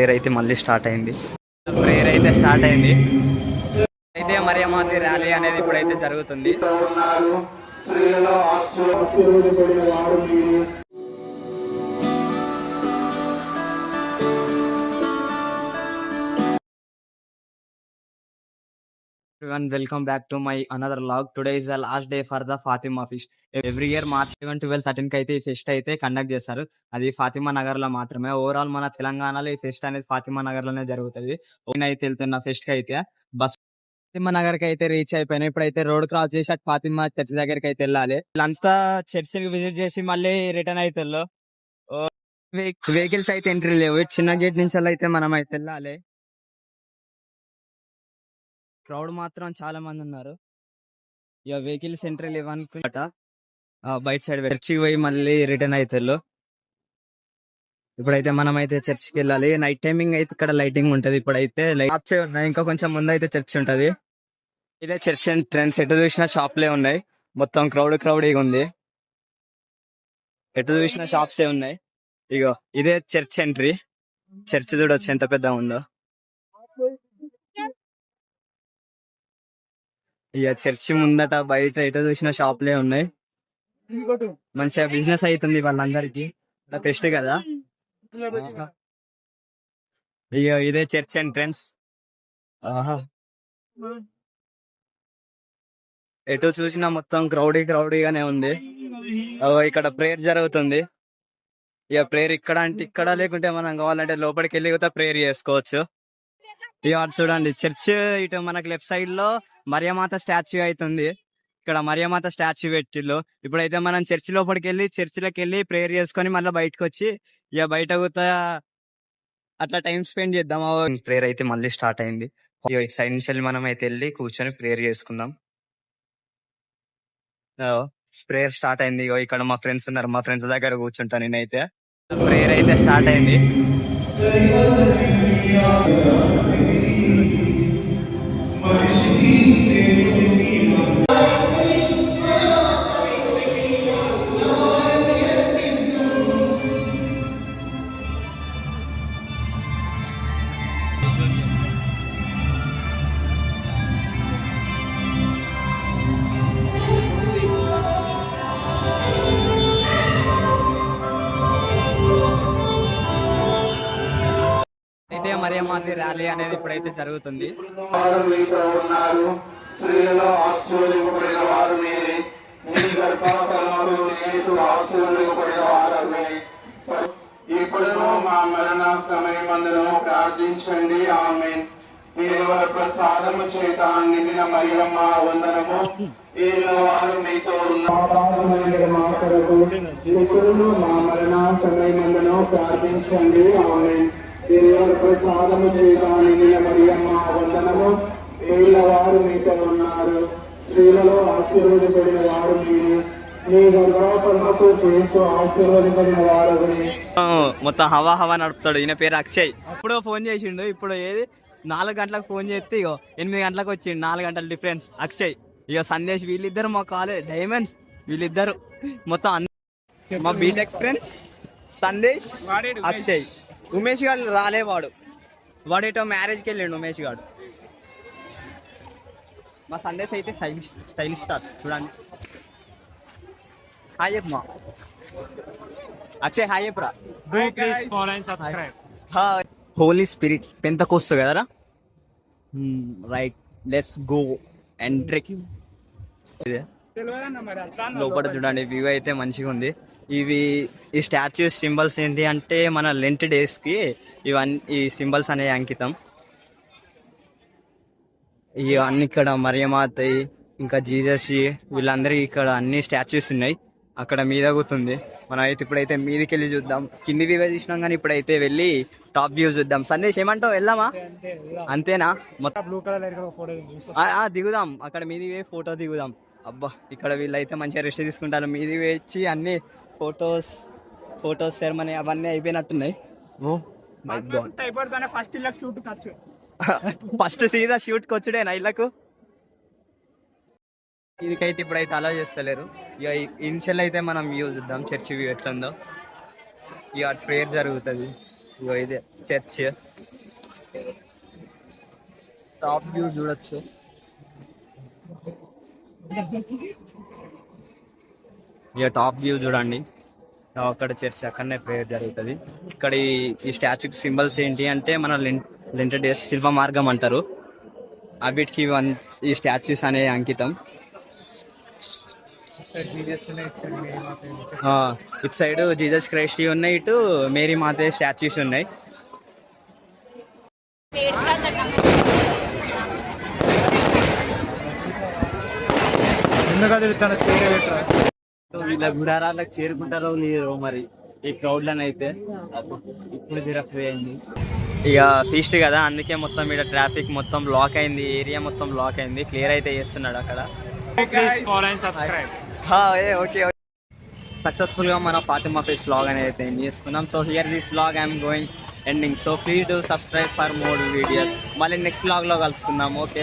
Prayer అయితే మళ్ళీ start అయింది. అయితే మరియమాత ర్యాలీ అనేది ఇప్పుడైతే జరుగుతుంది. Everyone, welcome back to my another vlog. Today is the last day for the Fatima Feast. Every year March 11, 12, 13 కి అయితే ఈ ఫెస్ట్ అయితే కండక్ట్ చేస్తారు. అది ఫాతిమా నగర్ లో మాత్రమే. ఓవరాల్ మన తెలంగాణలో ఈ ఫెస్ట్ అనేది ఫాతిమా నగర్ లోనే జరుగుతుంది. అయితే వెళ్తున్న ఫెస్ట్ కి అయితే బస్ ఫాతిమా నగర్ కి అయితే రీచ్ అయిపోయినాయి. ఇప్పుడైతే రోడ్ క్రాస్ చేసి అటు ఫాతిమా చర్చ్ దగ్గరికి అయితే వెళ్ళాలి. వీళ్ళంతా చర్చ్ కి విజిట్ చేసి మళ్ళీ రిటర్న్ అయితే వెహికల్స్ అయితే ఎంట్రీ లేవు. చిన్న గేట్ నుంచి అయితే మనం అయితే వెళ్ళాలి. క్రౌడ్ మాత్రం చాలా మంది ఉన్నారు. ఇక వెహికల్స్ ఎంట్రీ లేవనుకుంట బయట సైడ్ చర్చికి పోయి మళ్ళీ రిటర్న్ అవుతారు. ఇప్పుడైతే మనం అయితే చర్చికి వెళ్ళాలి. నైట్ టైమింగ్ అయితే ఇక్కడ లైటింగ్ ఉంటది. ఇప్పుడైతే లైట్స్ ఉన్నాయి. ఇంకా కొంచెం ముందు అయితే చర్చ్ ఉంటది. ఇదే చర్చ్ ఎంట్రన్స్. ఎటు చూసిన షాప్లే ఉన్నాయి. మొత్తం క్రౌడీగా ఉంది. ఎటు చూసిన షాప్సే ఉన్నాయి. ఇగో ఇదే చర్చ్ ఎంట్రీ. చర్చ్ చూడొచ్చు ఎంత పెద్ద ఉందో. ఇక చర్చి ముందట బయట ఎటు చూసిన షాప్లే ఉన్నాయి. మంచిగా బిజినెస్ అవుతుంది వాళ్ళందరికి. ఫెస్ట్ కదా. ఇక ఇదే చర్చ్ ఎంట్రన్స్. ఎటు చూసినా మొత్తం క్రౌడీగానే ఉంది. ఇక్కడ ప్రేయర్ జరుగుతుంది. ఇక ప్రేయర్ ఇక్కడ అంటే ఇక్కడ, లేకుంటే మనం కావాలంటే లోపలికి వెళ్ళి కూడా ప్రేయర్ చేసుకోవచ్చు. ఇక చూడండి చర్చ్ ఇటు మనకి లెఫ్ట్ సైడ్ లో మరియమాత స్టాచ్యూ అవుతుంది. ఇక్కడ మరియమాత స్టాచ్యూ పెట్టిళ్ళు. ఇప్పుడైతే మనం చర్చ్ లోపలికి వెళ్ళి చర్చిలోకి వెళ్ళి ప్రేయర్ చేసుకొని మళ్ళీ బయటకు వచ్చి ఇక బయట కూడా అట్లా టైం స్పెండ్ చేద్దాం. ప్రేయర్ అయితే మళ్ళీ స్టార్ట్ అయింది. సైడ్ నుంచి వెళ్ళి మనం అయితే వెళ్ళి కూర్చొని ప్రేయర్ చేసుకుందాం. ప్రేయర్ స్టార్ట్ అయింది. ఇక్కడ మా ఫ్రెండ్స్ ఉన్నారు. మా ఫ్రెండ్స్ దగ్గర కూర్చుంటాను నేనైతే. ప్రేయర్ అయితే స్టార్ట్ అయింది. అయితే మరియమాత ర్యాలీ అనేది ఇప్పుడైతే జరుగుతుంది. స్త్రీలలో ఆశీర్వదింపబడిన వారు మీరే, మీ గర్భఫలములు యేసు ఆశీర్వదింపబడిన వారని. ఇప్పుడును మా మరణ సమయమందును ప్రార్థించండి. ఆమేన్. దేవుని ప్రసాదము చేత నిండిన మరియమ్మ వందనము. వారు మీతో ఇప్పుడును మా మరణ సమయమందును ప్రార్థించండి. ఆమేన్. దేవుని ప్రసాదము చేత నిండిన మరియమ్మ వందనము. వారు మీతో ఉన్నారు. స్త్రీలలో ఆశీర్వదింపబడిన వారు మీరు, మీ గర్భఫలముకు చేస్తూ ఆశీర్వదింపబడిన వారు. మొత్తం హవా నడుపుతాడు. ఈయన పేరు అక్షయ్. ఇప్పుడు ఫోన్ చేసిండు. ఇప్పుడు ఏది 4 గంటలకు ఫోన్ చేస్తే ఇగో 8 గంటలకు వచ్చిండు. 4 గంటల డిఫరెన్స్. అక్షయ్ ఇక సందేశ్. వీళ్ళిద్దరు మా కాలేజ్ డైమండ్స్. వీళ్ళిద్దరు మొత్తం మా బీటెక్ ఫ్రెండ్స్. సందేశ్, అక్షయ్. ఉమేష్ గారు రాలే. వాడేటో మ్యారేజ్కి వెళ్ళిండు ఉమేష్ గారు. మా సందేశ్ అయితే స్టైల్ స్టార్. చూడండి. హాయ్ అమ్మా. అక్షయ్ హాయ్ చెప్పరా. హోలీ స్పిరిట్ పెంతెకోస్తు కదరా. Right, let's go and trek. లోపల చూడండి వ్యూ అయితే మంచిగా ఉంది. ఈ స్టాచ్యూస్ సింబల్స్ ఏంటి అంటే మన లెంట్ డేస్ కి ఈ సింబల్స్ అనేవి అంకితం. ఇవన్నీ ఇక్కడ మరియమాత, ఇంకా జీసస్, వీళ్ళందరూ ఇక్కడ అన్ని స్టాచ్యూస్ ఉన్నాయి. అక్కడ మీద కూతుంది. మనం అయితే ఇప్పుడైతే మీదకి వెళ్ళి చూద్దాం. కింది వ్యూ చూసినాం కానీ ఇప్పుడైతే వెళ్ళి టాప్ వ్యూ చూద్దాం. సందేశ్ ఏమంటావు, వెళ్దామా? అంతేనా? మొత్తం దిగుదాం. అక్కడ మీది ఫోటో దిగుదాం. అబ్బా, ఇక్కడ వీళ్ళైతే మంచిగా రెస్ట్ తీసుకుంటారు. మీది వేచి అన్ని ఫోటోస్ సెరమనీ అవన్నీ అయిపోయినట్టున్నాయి. Oh my God. ఫస్ట్ సీదా షూట్ కి వచ్చుడేనా ఇళ్ళకు? ఇదికైతే ఇప్పుడైతే అలా చేస్తలేరు. ఇక ఇనిషియల్ అయితే మనం వ్యూ చూద్దాం. చర్చ్ వ్యూ ఎట్లుందో. ఇక ప్రేయర్ జరుగుతుంది. ఇక ఇదే చర్చ్. టాప్ వ్యూ చూడొచ్చు. ఇక టాప్ వ్యూ చూడండి. అక్కడ చర్చ్, అక్కడనే ప్రేయర్ జరుగుతుంది. ఇక్కడ ఈ స్టాచ్యూకి సింబల్స్ ఏంటి అంటే మన లెంటర్ డేస్ శిల్వ మార్గం అంటారు. వీటికి ఈ స్టాచ్యూస్ అనే అంకితం. ఇటు సైడ్ జీసస్ క్రైస్ట్ ఉన్నాయి, ఇటు మేరీ మాత స్టాచ్యూస్ ఉన్నాయి. వీళ్ళ గుడారాలకు చేరుకుంటారో లేదో మరి ఈ క్రౌడ్లను అయితే. ఇప్పుడు తిరగపోయింది ఇక ఫీస్ట్ కదా, అందుకే మొత్తం ఇక్కడ ట్రాఫిక్ మొత్తం బ్లాక్ అయింది, ఏరియా మొత్తం బ్లాక్ అయింది. క్లియర్ అయితే చేస్తున్నాడు అక్కడ. ఓకే, సక్సెస్ఫుల్ గా మన ఫాతిమా ఫెస్ట్ వ్లాగ్ అనేది అయితే చేసుకున్నాం. So here this vlog I'm going ending. So please do subscribe for more videos. మళ్ళీ నెక్స్ట్ వ్లాగ్ లో కలుసుకుందాం. ఓకే.